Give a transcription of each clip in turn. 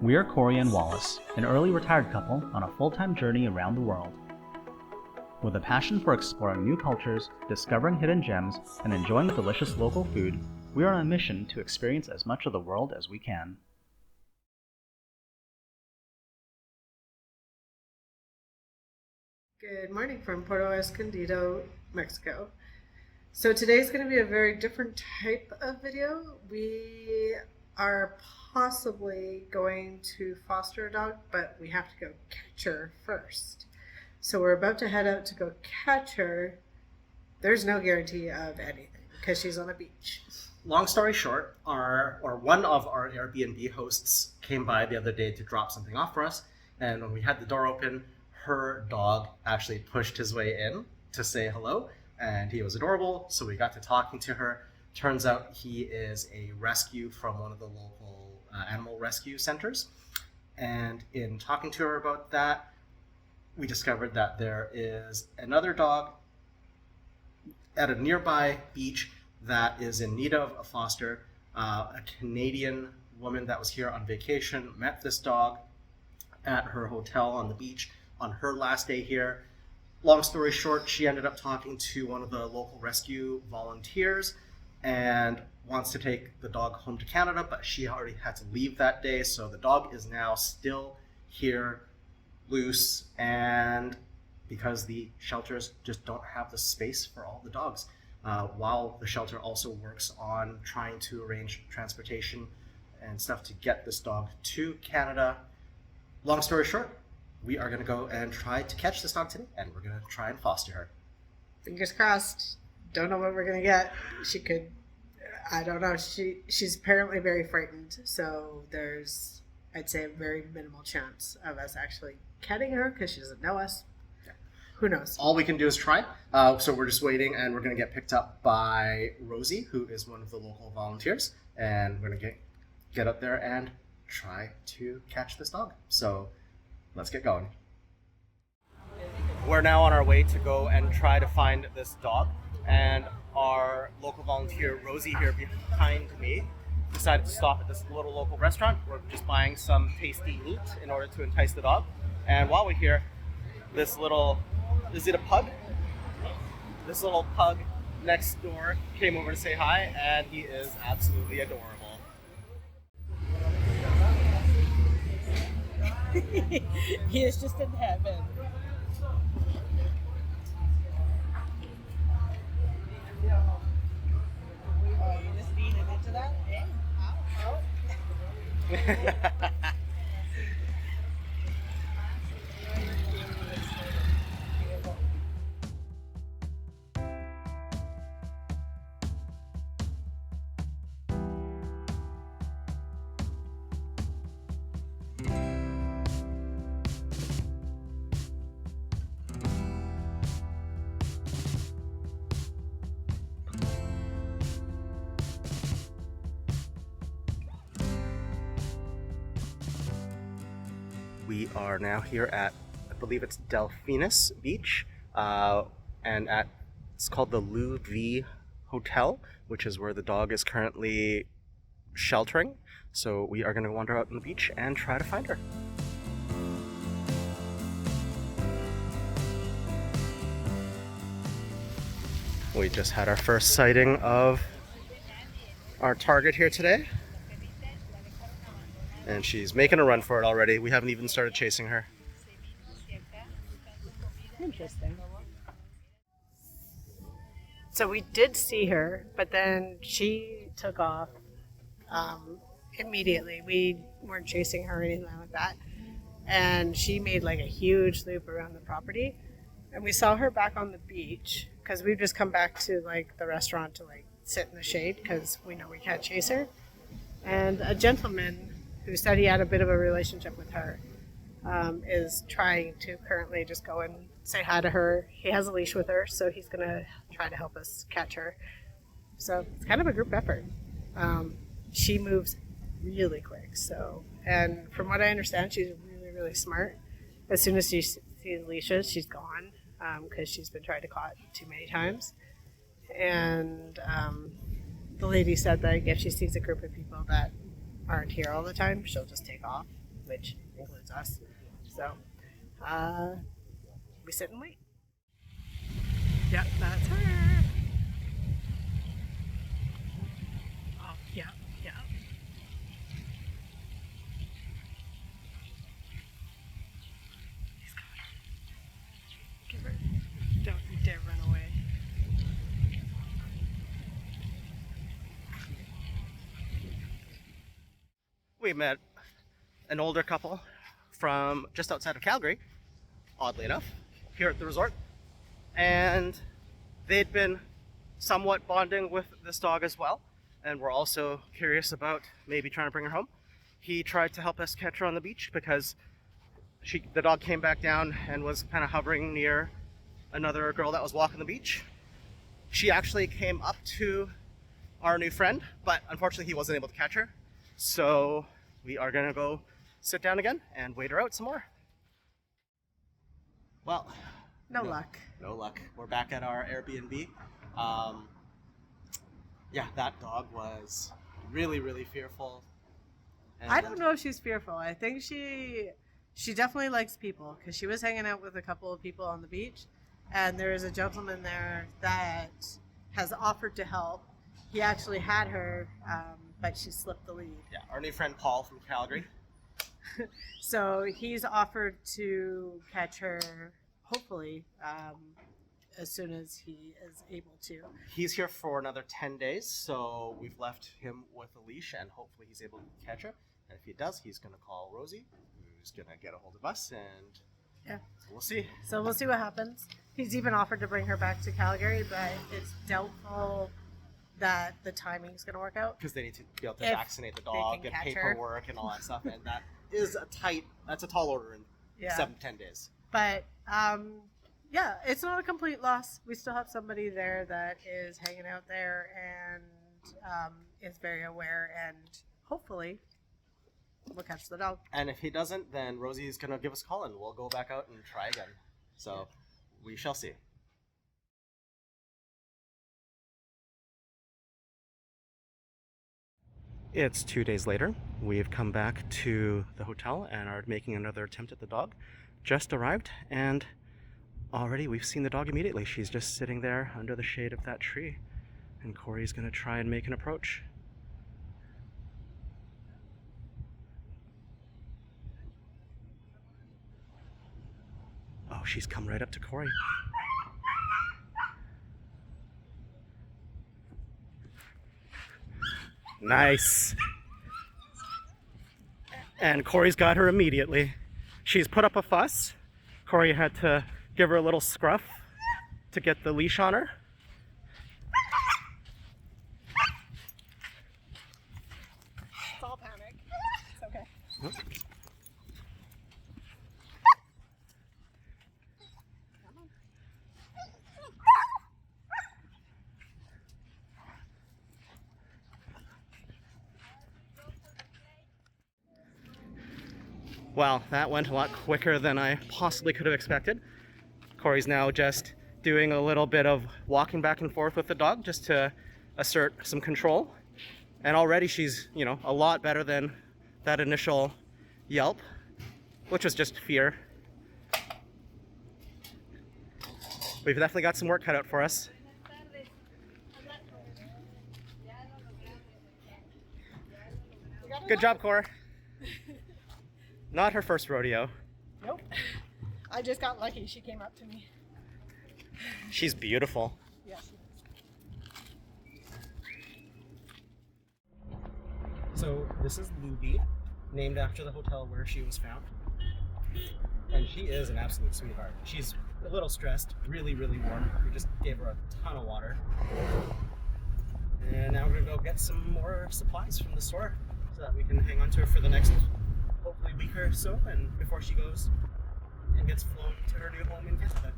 We are Cory and Wallace, an early retired couple on a full-time journey around the world. With a passion for exploring new cultures, discovering hidden gems, and enjoying delicious local food, we are on a mission to experience as much of the world as we can. Good morning from Puerto Escondido, Mexico. So today's going to be a very different type of video. We are possibly going to foster a dog, but we have to go catch her first. So we're about to head out to go catch her. There's no guarantee of anything because she's on a beach. Long story short, one of our Airbnb hosts came by the other day to drop something off for us, and when we had the door open, her dog actually pushed his way in to say hello, and he was adorable, so we got to talking to her. Turns out he is a rescue from one of the local animal rescue centers, and in talking to her about that, we discovered that there is another dog at a nearby beach that is in need of a foster. A Canadian woman that was here on vacation met this dog at her hotel on the beach on her last day here. Long story short, she ended up talking to one of the local rescue volunteers and wants to take the dog home to Canada, but she already had to leave that day, so the dog is now still here, loose, and because the shelters just don't have the space for all the dogs. While the shelter also works on trying to arrange transportation and stuff to get this dog to Canada. Long story short, we are going to go and try to catch this dog today, and we're going to try and foster her. Fingers crossed. Don't know what we're going to get. She could, I don't know. She's apparently very frightened, so there's, I'd say, a very minimal chance of us actually catching her because she doesn't know us. Who knows? All we can do is try. So we're just waiting, and we're going to get picked up by Rosie, who is one of the local volunteers, and we're going to get up there and try to catch this dog. So let's get going. We're now on our way to go and try to find this dog, and our local volunteer Rosie here behind me decided to stop at this little local restaurant. We're just buying some tasty meat in order to entice the dog, and while we're here, this little, is it a pug? This little pug next door came over to say hi, and he is absolutely adorable. He is just in heaven. Oh, you just leaning into that? Hey, ow. We are now here at, I believe it's Delphinus Beach, and it's called the Lou V Hotel, which is where the dog is currently sheltering. So we are going to wander out on the beach and try to find her. We just had our first sighting of our target here today. And she's making a run for it already. We haven't even started chasing her. Interesting. So we did see her, but then she took off immediately. We weren't chasing her or anything like that. And she made like a huge loop around the property. And we saw her back on the beach because we've just come back to like the restaurant to like sit in the shade because we know we can't chase her. And a gentleman who said he had a bit of a relationship with her, is trying to currently just go and say hi to her. He has a leash with her, so he's going to try to help us catch her. So it's kind of a group effort. She moves really quick, and from what I understand, she's really, really smart. As soon as she sees leashes, she's gone, because she's been tried to caught too many times. And the lady said that if she sees a group of people that aren't here all the time, she'll just take off. which includes us. So we sit and wait. Yep, that's her. Oh, yeah, yeah. He's got her. Give her. Don't you dare run away. We met an older couple from just outside of Calgary, oddly enough, here at the resort. And they'd been somewhat bonding with this dog as well. And we're also curious about maybe trying to bring her home. He tried to help us catch her on the beach because the dog came back down and was kind of hovering near another girl that was walking the beach. She actually came up to our new friend, but unfortunately he wasn't able to catch her. So we are gonna go sit down again and wait her out some more. Well, No luck. No luck. We're back at our Airbnb. Yeah, that dog was really, really fearful. And I don't know if she's fearful. I think she definitely likes people because she was hanging out with a couple of people on the beach, and there is a gentleman there that has offered to help. He actually had her, but she slipped the lead. Yeah, our new friend Paul from Calgary. So he's offered to catch her, hopefully, as soon as he is able to. He's here for another 10 days, so we've left him with a leash, and hopefully he's able to catch her. And if he does, he's going to call Rosie, who's going to get a hold of us, and Yeah. we'll see. So we'll see what happens. He's even offered to bring her back to Calgary, but it's doubtful that the timing's going to work out. Because they need to be able to If vaccinate the they dog, can get catch her. paperwork, and all that stuff, and that is that's a tall order in Yeah. 7-10 days. But yeah, it's not a complete loss. We still have somebody there that is hanging out there and is very aware, and hopefully we'll catch the dog. And if he doesn't, then Rosie's going to give us a call, and we'll go back out and try again. So we shall see. It's 2 days later. We've come back to the hotel and are making another attempt at the dog. Just arrived, and already we've seen the dog immediately. She's just sitting there under the shade of that tree, and Cory's going to try and make an approach. Oh, she's come right up to Cory. Nice. And Cory's got her immediately. She's put up a fuss. Cory had to give her a little scruff to get the leash on her. It's all panic. It's okay. Well, that went a lot quicker than I possibly could have expected. Cory's now just doing a little bit of walking back and forth with the dog just to assert some control. And already she's, a lot better than that initial yelp, which was just fear. We've definitely got some work cut out for us. Good job, Cor. Not her first rodeo. Nope. I just got lucky. She came up to me. She's beautiful. Yes. So this is Luby, named after the hotel where she was found. And she is an absolute sweetheart. She's a little stressed, really, really warm. We just gave her a ton of water. And now we're gonna go get some more supplies from the store so that we can hang on to her for the next, hopefully, week or so, and before she goes and gets flown to her new home in Canada.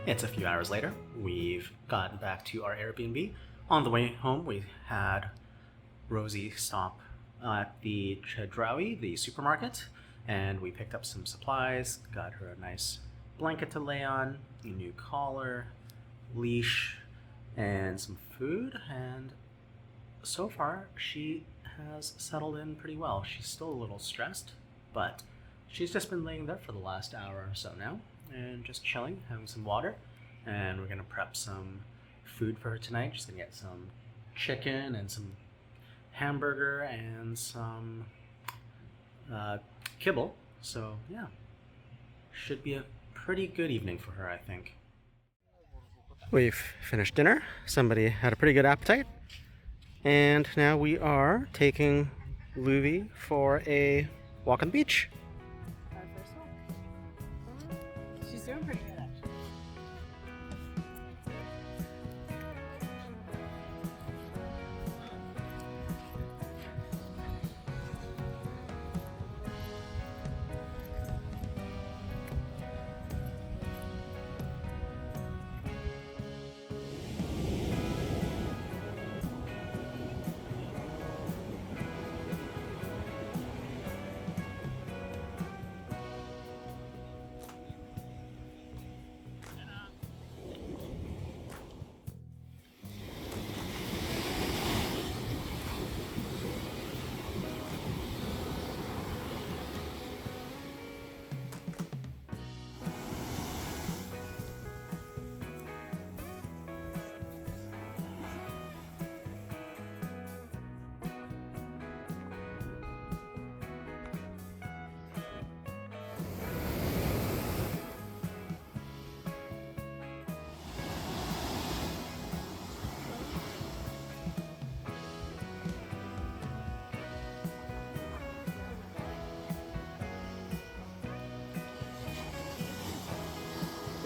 It's a few hours later. We've gotten back to our Airbnb. On the way home, we had Rosie stop at the Chedraui, the supermarket, and we picked up some supplies, got her a nice blanket to lay on, a new collar, leash, and some food, and so far she has settled in pretty well. She's still a little stressed, but she's just been laying there for the last hour or so now and just chilling, having some water, and we're gonna prep some food for her tonight. She's gonna get some chicken and some hamburger and some kibble. So yeah, should be a pretty good evening for her, I think. We've finished dinner. Somebody had a pretty good appetite. And now we are taking Luvi for a walk on the beach. Our first one. She's doing pretty good, actually.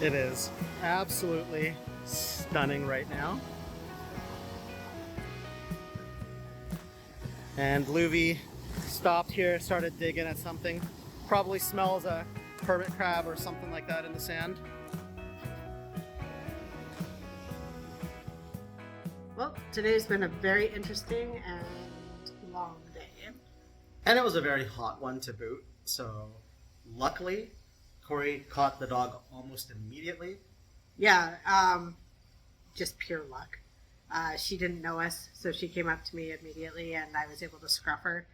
It is absolutely stunning right now. And Luvi stopped here, started digging at something. Probably smells a hermit crab or something like that in the sand. Well, today's been a very interesting and long day. And it was a very hot one to boot. So luckily, Cory caught the dog almost immediately. Yeah, just pure luck. She didn't know us, so she came up to me immediately, and I was able to scruff her.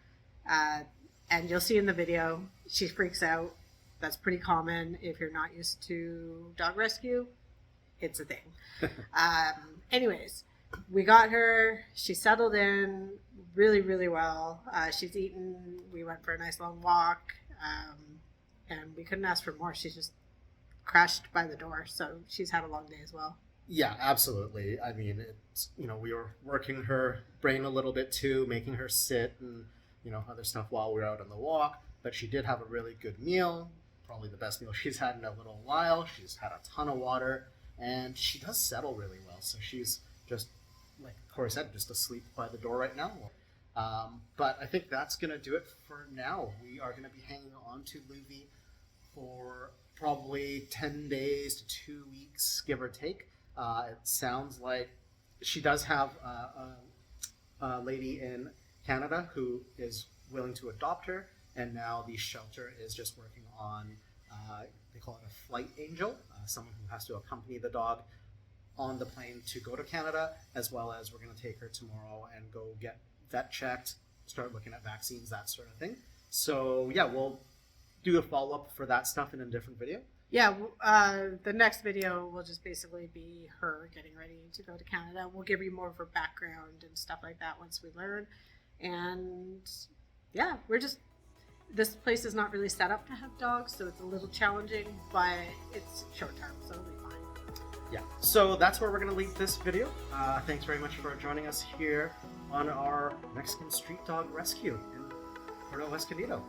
And you'll see in the video, she freaks out. That's pretty common if you're not used to dog rescue. It's a thing. Anyways, we got her. She settled in really, really well. She's eaten. We went for a nice long walk. And we couldn't ask for more. She just crashed by the door, so she's had a long day as well. Yeah, absolutely. I mean, it's, we were working her brain a little bit too, making her sit and, other stuff while we were out on the walk. But she did have a really good meal, probably the best meal she's had in a little while. She's had a ton of water, and she does settle really well. So she's just, like Cory said, just asleep by the door right now. But I think that's going to do it for now. We are going to be hanging on to Luvi for probably 10 days to 2 weeks, give or take. It sounds like she does have a lady in Canada who is willing to adopt her, and now the shelter is just working on, they call it a flight angel, someone who has to accompany the dog on the plane to go to Canada, as well as we're going to take her tomorrow and go get vet checked, start looking at vaccines, that sort of thing. So yeah, we'll do a follow-up for that stuff in a different video. Yeah, the next video will just basically be her getting ready to go to Canada. We'll give you more of her background and stuff like that once we learn. And yeah, this place is not really set up to have dogs, so it's a little challenging, but it's short term, so it'll be fine. Yeah, so that's where we're going to leave this video. Thanks very much for joining us here on our Mexican street dog rescue in Puerto Escondido.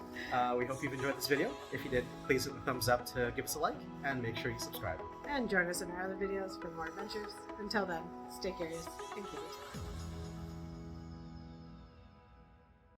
We hope you've enjoyed this video. If you did, please hit the thumbs up to give us a like, and make sure you subscribe. And join us in our other videos for more adventures. Until then, stay curious and keep exploring.